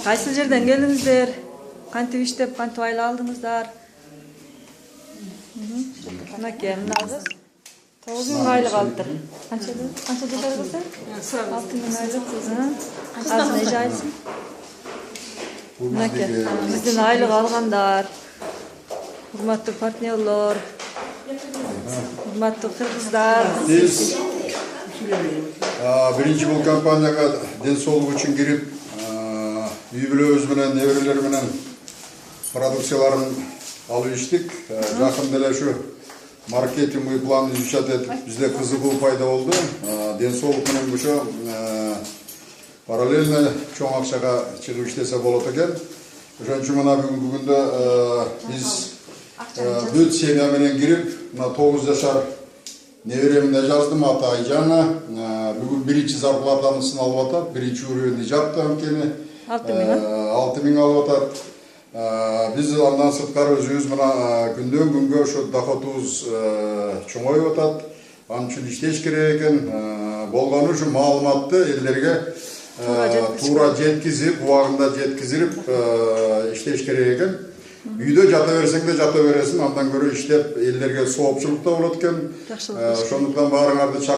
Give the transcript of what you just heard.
Кайсы жерден келдиңиздер? Кантип иштеп, кантип айлық алдыңыздар? Мынакей, мына кыз 9.000 айлық алыптыр. Канча жашар болса? 6.000 айлық. Азыр не жайсың? Мынакей, биздин айлық алгандар. Урматтуу партнерлор, урматтуу кыргыздар. Birinci бұл компанияға денсаулық үшін кирип, үй бүлөбүз менен, неберелер менен продукцияларын алып иштик. Жакын деле ушу маркетинг планын изучат этип, бизде кызыгуу пайда болду. Денсаулык менен ошо параллельно чоң акчага чыгып иштесе болот экен. Ошон үчүн мына бүгүнкү күндө биз бүт семья менен кирип, мына 9 жашар неберемде жаздым, аты Айжана. Бүгін биринчи зарплатанысын алып атат, биринчи уровенди жапты анткени 6.000 алып атат. Биз андан сырткары өзүбүз мына күндөн күнгө ошо доходубуз чоңоюп атат. Анын үчүн иштеш керек экен. Болгону ушу маалыматты элдерге туура жеткизип, убагында жеткизип иштеш керек экен. Үйдө жата берсең де жата бересиң, андан көрө иштеп элдерге соопчулук да болот экен. Ошондуктан баарыңарды